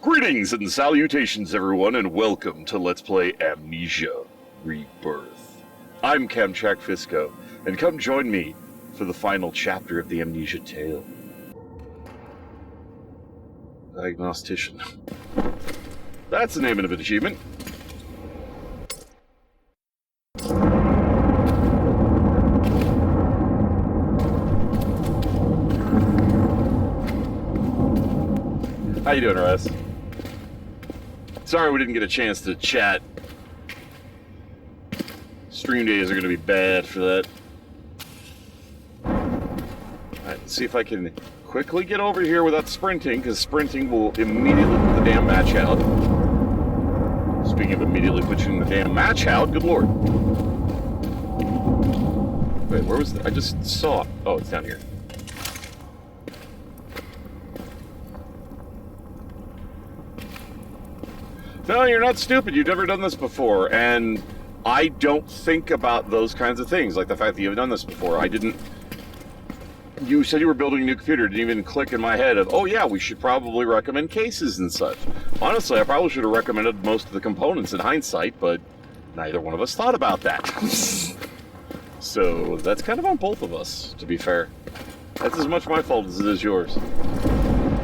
Greetings and salutations, everyone, and welcome to Let's Play Amnesia Rebirth. I'm Kamchak Fisco, and come join me for the final chapter of the Amnesia tale. Diagnostician. That's the name of an achievement. How you doing, Russ? Sorry we didn't get a chance to chat. Stream days are going to be bad for that. Alright, let's see if I can quickly get over here without sprinting, because sprinting will immediately put the damn match out. Speaking of immediately pushing the damn match out, good lord. Wait, where was I just saw... Oh, it's down here. No, you're not stupid. You've never done this before, and I don't think about those kinds of things, like the fact that you've done this before. I didn't... You said you were building a new computer. It didn't even click in my head of, oh yeah, we should probably recommend cases and such. Honestly, I probably should have recommended most of the components in hindsight, but neither one of us thought about that. So, that's kind of on both of us, to be fair. That's as much my fault as it is yours.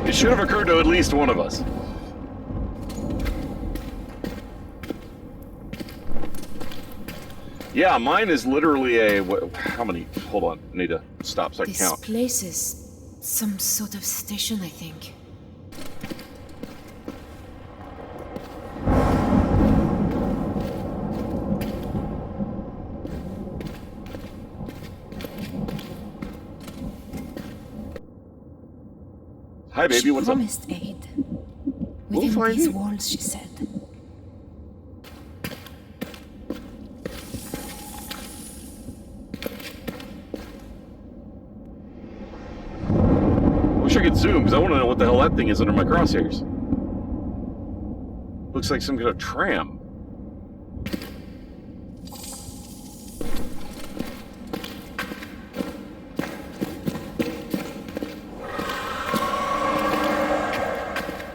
It should have occurred to at least one of us. Yeah, mine is literally a... How many? Hold on. I need to stop so I can count. This place is some sort of station, I think. Hi, baby. What's up? She promised aid. Within these walls, she said. Wish I could zoom, because I want to know what the hell that thing is under my crosshairs. Looks like some kind of tram.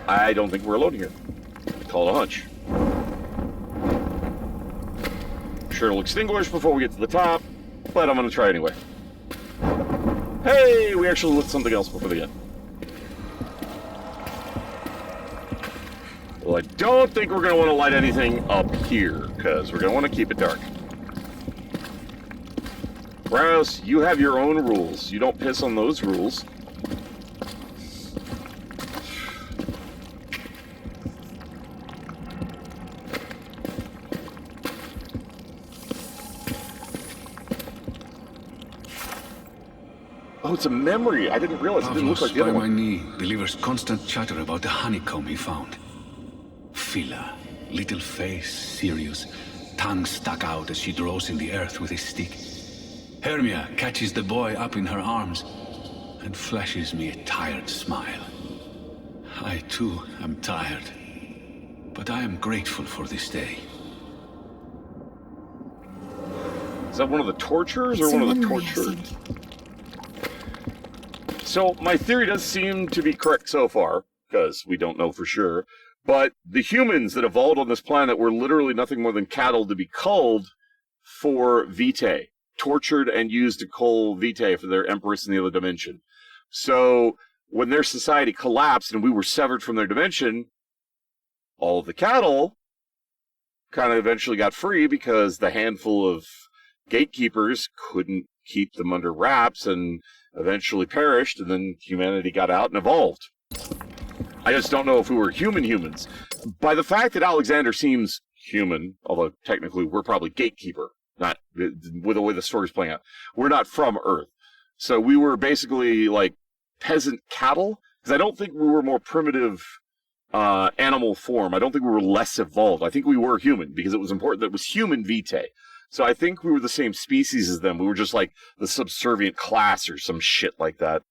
I don't think we're alone here. Call it a hunch. Sure it'll extinguish before we get to the top, but I'm going to try anyway. Hey, we actually lit something else before the end. Well, I don't think we're going to want to light anything up here, because we're going to want to keep it dark. Rouse, you have your own rules. You don't piss on those rules. Oh, it's a memory. I didn't realize it didn't look like the other one. By my knee delivers constant chatter about the honeycomb he found. Phila, little face, serious, tongue stuck out as she draws in the earth with his stick. Hermia catches the boy up in her arms and flashes me a tired smile. I too am tired, but I am grateful for this day. Is that one of the torturers or one of the tortured? So, my theory does seem to be correct so far, because we don't know for sure, but the humans that evolved on this planet were literally nothing more than cattle to be culled for Vitae, tortured and used to cull Vitae for their empress in the other dimension. So, when their society collapsed and we were severed from their dimension, all of the cattle kind of eventually got free because the handful of gatekeepers couldn't keep them under wraps and eventually perished, and then humanity got out and evolved. I just don't know if we were humans. By the fact that Alexander seems human, although technically we're probably gatekeeper, not with the way the story's playing out. We're not from Earth. So we were basically like peasant cattle, because I don't think we were more primitive animal form. I don't think we were less evolved. I think we were human, because it was important that it was human Vitae. So I think we were the same species as them. We were just like the subservient class or some shit like that.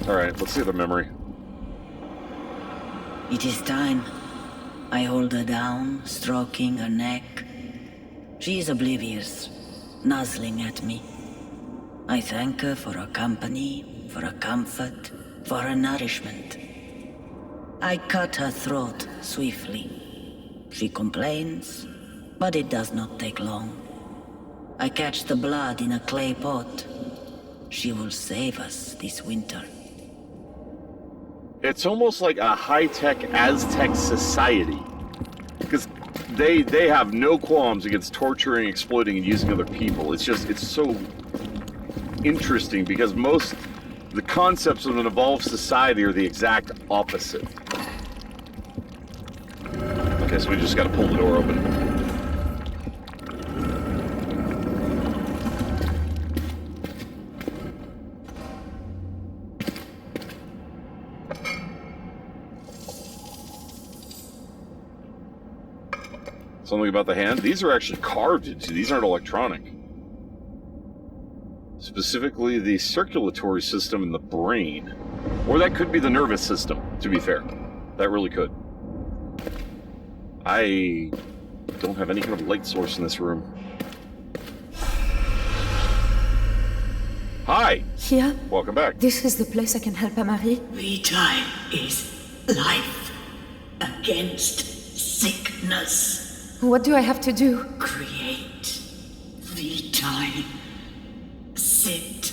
Alright, let's see the memory. It is time. I hold her down, stroking her neck. She is oblivious, nuzzling at me. I thank her for her company, for her comfort, for her nourishment. I cut her throat swiftly. She complains, but it does not take long. I catch the blood in a clay pot. She will save us this winter. It's almost like a high-tech Aztec society. Because they have no qualms against torturing, exploiting, and using other people. It's so interesting because the concepts of an evolved society are the exact opposite. Okay, so we just gotta pull the door open. Something about the hand? These are actually carved into. These aren't electronic. Specifically, the circulatory system in the brain. Or that could be the nervous system, to be fair. That really could. I don't have any kind of light source in this room. Hi! Here? Welcome back. This is the place I can help Amari? Vitae is life against sickness. What do I have to do? Create Vitae. Sit.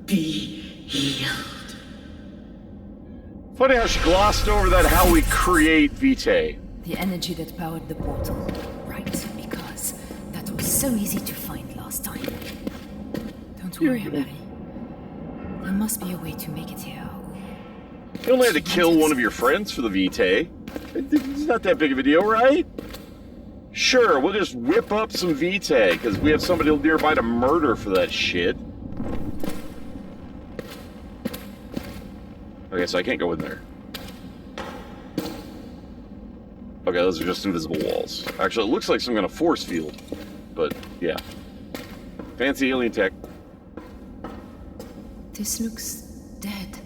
Be healed. Funny how she glossed over that how we create Vitae. The energy that powered the portal. Right, because that was so easy to find last time. Don't worry, Amari. There must be a way to make it here. You only had to kill one of your friends for the Vitae. It's not that big of a deal, right? Sure, we'll just whip up some Vitae, because we have somebody nearby to murder for that shit. Okay, so I can't go in there. Okay, those are just invisible walls. Actually, it looks like some kind of force field. But, yeah. Fancy alien tech. This looks dead.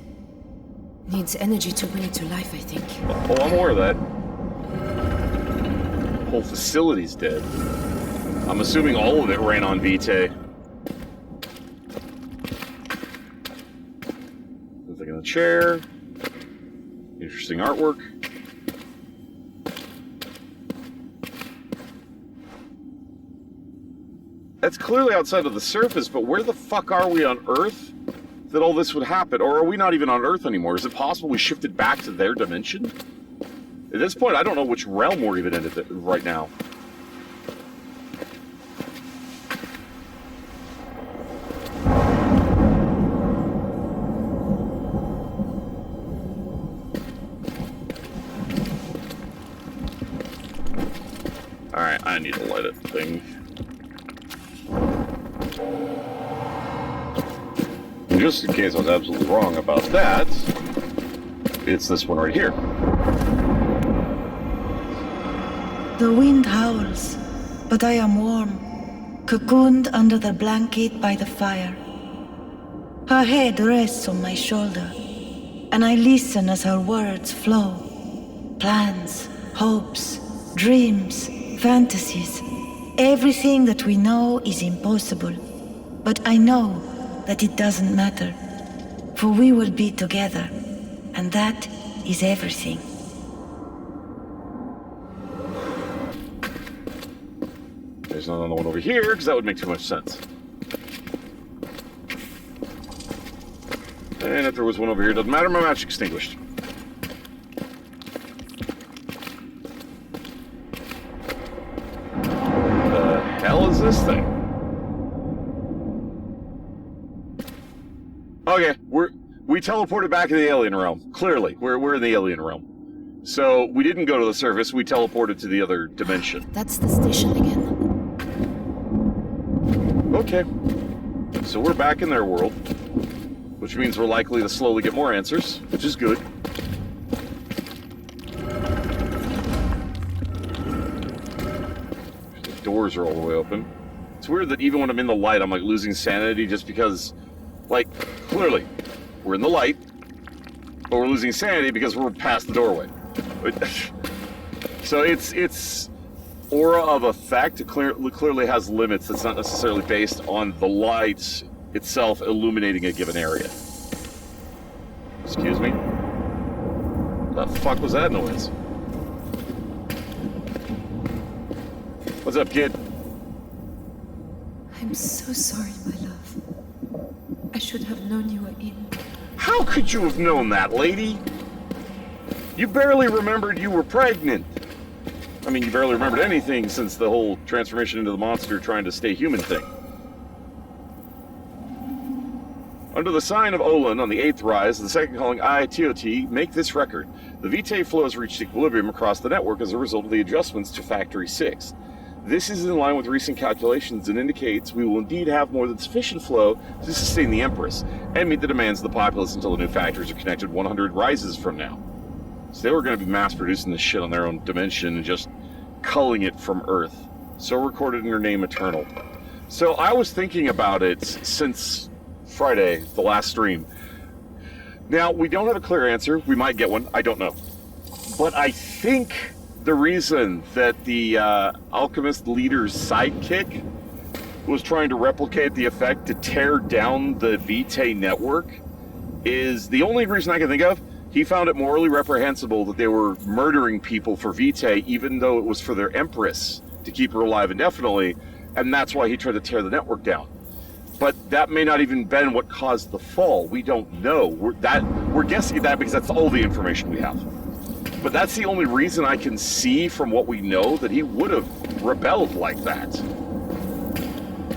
Needs energy to bring it to life, I think. Oh, I'm aware of that. The whole facility's dead. I'm assuming all of it ran on Vitae. Nothing in the chair. Interesting artwork. That's clearly outside of the surface, but where the fuck are we on Earth that all this would happen? Or are we not even on Earth anymore? Is it possible we shifted back to their dimension? At this point, I don't know which realm we're even in right now. Alright, I need to light a thing. Just in case I was absolutely wrong about that, it's this one right here. The wind howls, but I am warm, cocooned under the blanket by the fire. Her head rests on my shoulder, and I listen as her words flow. Plans, hopes, dreams, fantasies. Everything that we know is impossible, but I know that it doesn't matter, for we will be together, and that is everything. There's another one over here, because that would make too much sense. And if there was one over here, doesn't matter, my match extinguished. The hell is this thing? Okay, we teleported back to the alien realm. Clearly, we're in the alien realm. So we didn't go to the surface. We teleported to the other dimension. That's the station again. Okay, so we're back in their world, which means we're likely to slowly get more answers, which is good. The doors are all the way open. It's weird that even when I'm in the light, I'm like losing sanity just because. Like, clearly, we're in the light, but we're losing sanity because we're past the doorway. So it's aura of effect. It clearly has limits. That's not necessarily based on the lights itself illuminating a given area. Excuse me? The fuck was that noise? What's up, kid? I'm so sorry, my love. I should have known you were in. How could you have known that, lady? You barely remembered you were pregnant. I mean, you barely remembered anything since the whole transformation into the monster trying to stay human thing. Under the sign of Olin on the 8th rise, the second calling ITOT make this record. The Vitae flow has reached equilibrium across the network as a result of the adjustments to Factory 6. This is in line with recent calculations and indicates we will indeed have more than sufficient flow to sustain the Empress and meet the demands of the populace until the new factories are connected 100 rises from now. So they were going to be mass producing this shit on their own dimension and just culling it from Earth. So recorded in her name, Eternal. So I was thinking about it since Friday, the last stream. Now, we don't have a clear answer. We might get one. I don't know. But I think the reason that the alchemist leader's sidekick was trying to replicate the effect to tear down the Vitae network is the only reason I can think of. He found it morally reprehensible that they were murdering people for Vitae, even though it was for their Empress to keep her alive indefinitely, and that's why he tried to tear the network down. But that may not even been what caused the fall. We don't know. We're guessing at that because that's all the information we have. But that's the only reason I can see from what we know that he would have rebelled like that.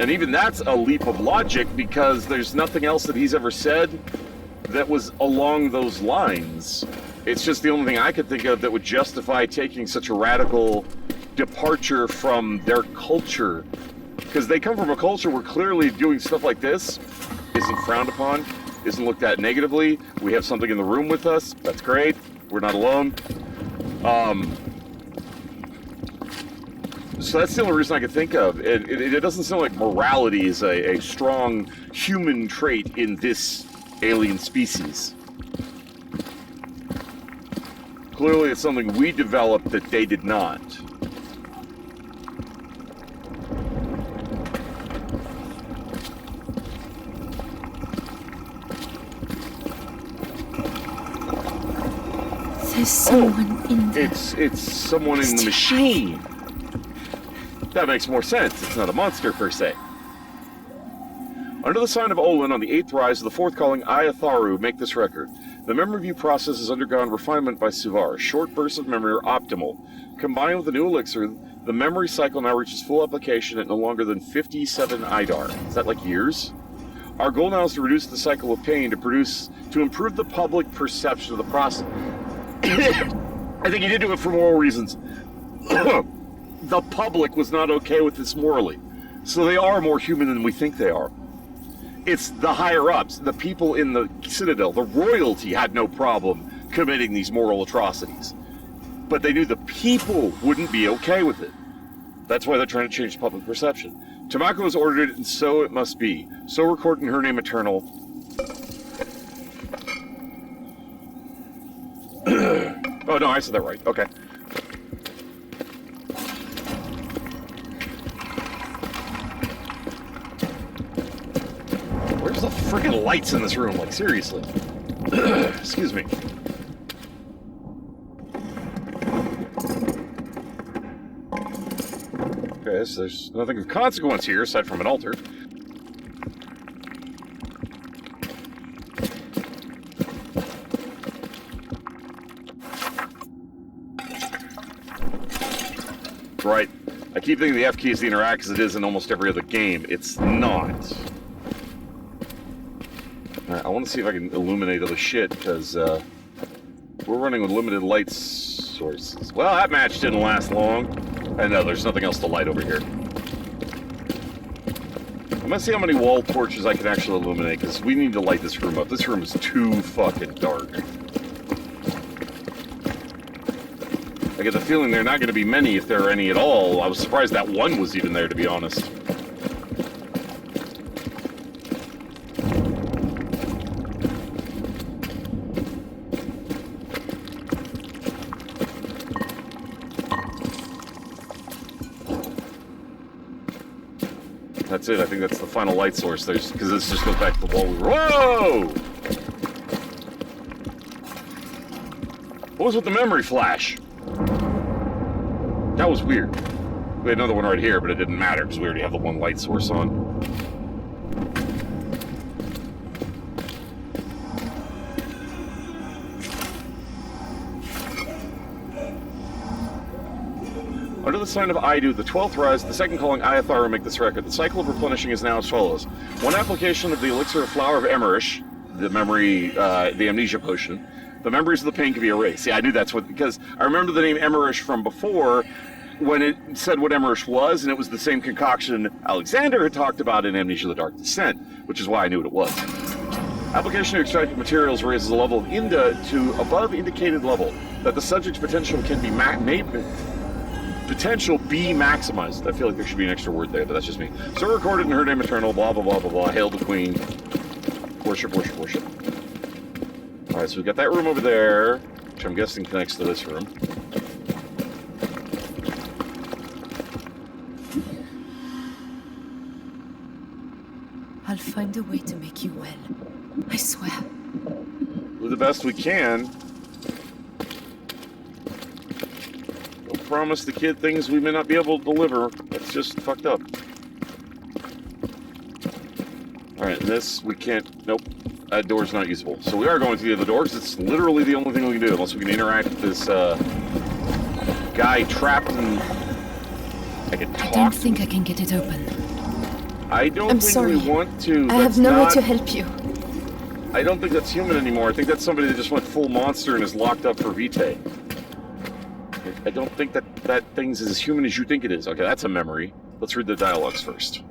And even that's a leap of logic because there's nothing else that he's ever said that was along those lines. It's just the only thing I could think of that would justify taking such a radical departure from their culture. Because they come from a culture where clearly doing stuff like this isn't frowned upon, isn't looked at negatively. We have something in the room with us. That's great. We're not alone. So that's the only reason I could think of. It doesn't sound like morality is a strong human trait in this alien species. Clearly it's something we developed that they did not. There's someone in there. It's someone in the machine. That makes more sense. It's not a monster per se. Under the sign of Olin on the 8th rise of the 4th calling Iatharu make this record. The memory view process has undergone refinement by Suvar. Short bursts of memory are optimal. Combined with the new elixir, the memory cycle now reaches full application at no longer than 57 Idar. Is that like years? Our goal now is to reduce the cycle of pain to improve the public perception of the process. I think he did do it for moral reasons. The public was not okay with this morally. So they are more human than we think they are. It's the higher-ups, the people in the Citadel, the royalty had no problem committing these moral atrocities. But they knew the people wouldn't be okay with it. That's why they're trying to change public perception. Tamako has ordered it, and so it must be. So recorded in her name, Eternal. Oh, no, I said that right. Okay. Where's the freaking lights in this room? Like, seriously. Excuse me. Okay, so there's nothing of consequence here, aside from an altar. Right. I keep thinking the F key is the interact as it is in almost every other game. It's not. Alright, I want to see if I can illuminate other shit, because we're running with limited light sources. Well, that match didn't last long. I know, there's nothing else to light over here. I'm gonna see how many wall torches I can actually illuminate, because we need to light this room up. This room is too fucking dark. I get the feeling there are not going to be many, if there are any at all. I was surprised that one was even there, to be honest. That's it. I think that's the final light source. Because this just goes back to the wall we were... Whoa! What was with the memory flash? That was weird. We had another one right here, but it didn't matter because we already have the one light source on. Under the sign of Idu, the 12th rise, the second calling Iatharu make this record. The cycle of replenishing is now as follows. One application of the elixir of flower of Emerish, the memory, the amnesia potion, the memories of the pain can be erased. See, I knew that's what, because I remember the name Emerish from before when it said what Emerish was, and it was the same concoction Alexander had talked about in Amnesia the Dark Descent, which is why I knew what it was. Application of extracted materials raises the level of Inda to above indicated level, that the subject's potential can be potential be maximized. I feel like there should be an extra word there, but that's just me. So recorded in her name eternal, blah, blah, blah, blah, blah. Hail the queen. Worship, worship, worship. Alright, so we've got that room over there, which I'm guessing connects to this room. I'll find a way to make you well. I swear. We'll do the best we can. Don't promise the kid things we may not be able to deliver. That's just fucked up. Alright, this we can't... Nope. That door's not usable. So we are going to the other door, because it's literally the only thing we can do, unless we can interact with this, guy trapped in... I can talk. I don't think I can get it open. I don't I'm think sorry. we want to. I have no way to help you. I don't think that's human anymore. I think that's somebody that just went full monster and is locked up for Vitae. I don't think that thing's as human as you think it is. Okay, that's a memory. Let's read the dialogues first.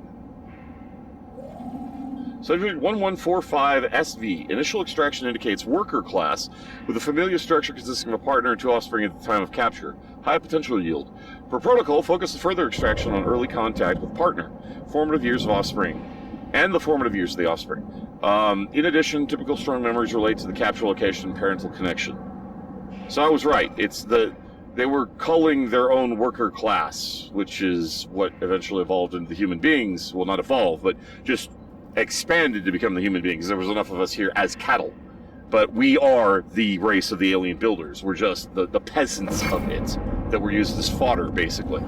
Subject 1145 SV. Initial extraction indicates worker class, with a familiar structure consisting of a partner and two offspring at the time of capture. High potential yield. For protocol, focus the further extraction on early contact with partner, formative years of offspring, and the formative years of the offspring. In addition, typical strong memories relate to the capture location and parental connection. So I was right. They were culling their own worker class, which is what eventually evolved into the human beings. Well, not evolved, but just expanded to become the human beings. There was enough of us here as cattle. But we are the race of the alien builders. We're just the peasants of it that were used as fodder, basically.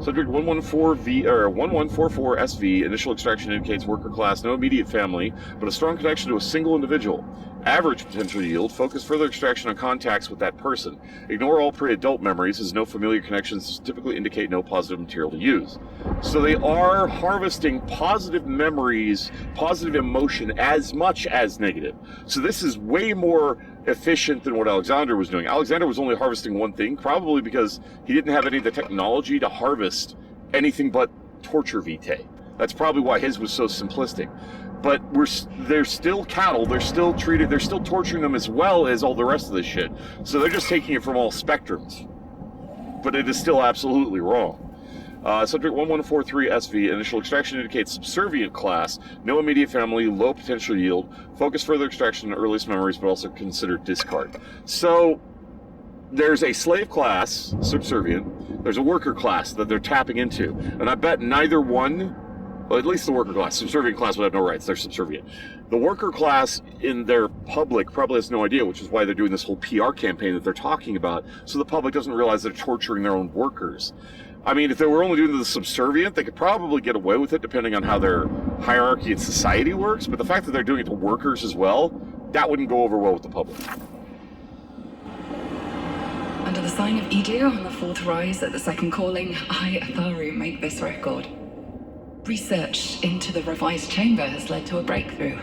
Subject 1144 SV. Initial extraction indicates worker class, no immediate family, but a strong connection to a single individual. Average potential yield. Focus further extraction on contacts with that person. Ignore all pre-adult memories, as no familiar connections typically indicate no positive material to use. So they are harvesting positive memories, positive emotion, as much as negative. So this is way more efficient than what Alexander was doing. Alexander was only harvesting one thing, probably because he didn't have any of the technology to harvest anything but torture Vitae. That's probably why his was so simplistic. But they're still cattle, they're still torturing them as well as all the rest of this shit. So they're just taking it from all spectrums. But it is still absolutely wrong. Subject 1143 SV. Initial extraction indicates subservient class, no immediate family, low potential yield. Focus further extraction on earliest memories, but also consider discard. So there's a slave class, subservient. There's a worker class that they're tapping into. And I bet neither one... Well, at least the worker class. Subservient class would have no rights. They're subservient. The worker class in their public probably has no idea, which is why they're doing this whole PR campaign that they're talking about, so the public doesn't realize they're torturing their own workers. I mean, if they were only doing the subservient, they could probably get away with it depending on how their hierarchy in society works, but the fact that they're doing it to workers as well, that wouldn't go over well with the public. Under the sign of Idu on the fourth rise at the second calling, I, Atharu, make this record. Research into the revised chamber has led to a breakthrough.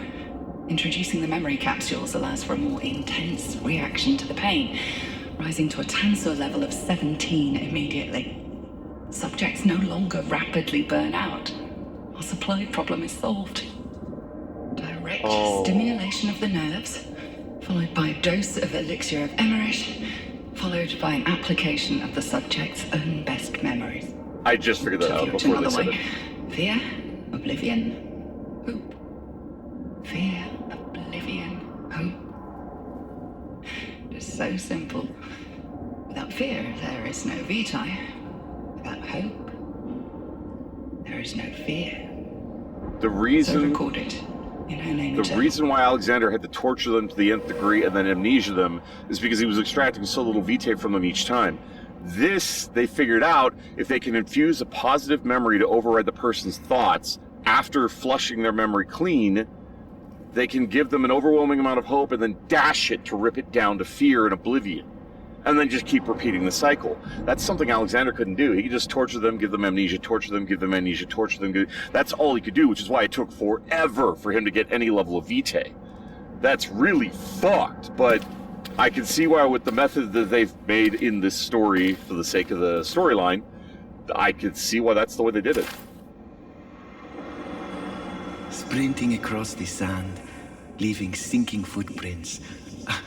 Introducing the memory capsules allows for a more intense reaction to the pain, rising to a tensor level of 17 immediately. Subjects no longer rapidly burn out. Our supply problem is solved. Direct stimulation of the nerves, followed by a dose of elixir of Emerish, followed by an application of the subject's own best memories. I just figured that out before they said it. Fear, oblivion, hope. Fear, oblivion, hope. It's so simple. Without fear, there is no Vitae. Without hope, there is no fear. The reason... So record it. in her name. The reason why Alexander had to torture them to the nth degree and then amnesia them is because he was extracting so little Vitae from them each time. This, they figured out, if they can infuse a positive memory to override the person's thoughts after flushing their memory clean, they can give them an overwhelming amount of hope and then dash it to rip it down to fear and oblivion. And then just keep repeating the cycle. That's something Alexander couldn't do. He could just torture them, give them amnesia, torture them, give them amnesia, torture them. That's all he could do, which is why it took forever for him to get any level of Vitae. That's really fucked, but I can see why with the method that they've made in this story, for the sake of the storyline, I could see why that's the way they did it. Sprinting across the sand, leaving sinking footprints,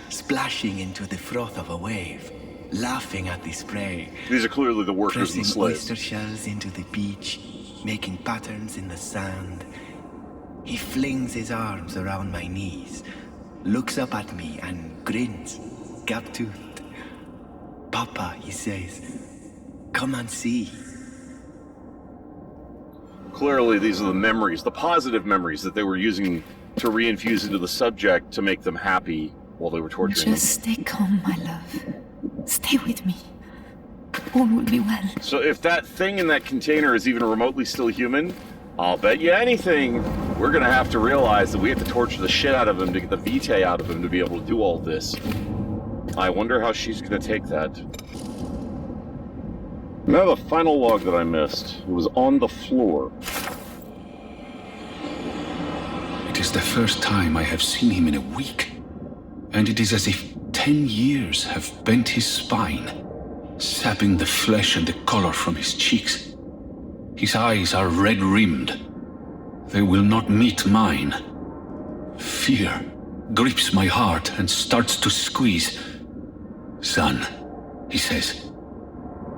splashing into the froth of a wave, laughing at the spray. These are clearly the workers and pressing the slaves. oyster shells into the beach, making patterns in the sand. He flings his arms around my knees, looks up at me and grins, gap-toothed. Papa, he says, come and see. Clearly, these are the memories, the positive memories that they were using to reinfuse into the subject to make them happy while they were torturing Just stay calm, my love. Stay with me. All will be well. So if that thing in that container is even remotely still human, I'll bet you anything we're going to have to realize that we have to torture the shit out of him to get the Vitae out of him to be able to do all this. I wonder how she's going to take that. Now the final log that I missed. It was on the floor. It is the first time I have seen him in a week. And it is as if 10 years have bent his spine, sapping the flesh and the color from his cheeks. His eyes are red-rimmed. They will not meet mine. Fear grips my heart and starts to squeeze. Son, he says,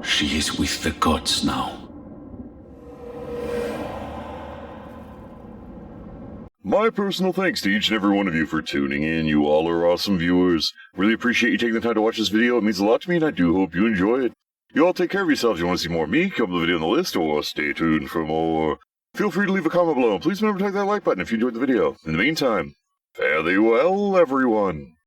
she is with the gods now. My personal thanks to each and every one of you for tuning in. You all are awesome viewers. Really appreciate you taking the time to watch this video. It means a lot to me, and I do hope you enjoy it. You all take care of yourselves. If you want to see more of me, come to the video on the list, or stay tuned for more. Feel free to leave a comment below, and please remember to click that like button if you enjoyed the video. In the meantime, fare thee well, everyone.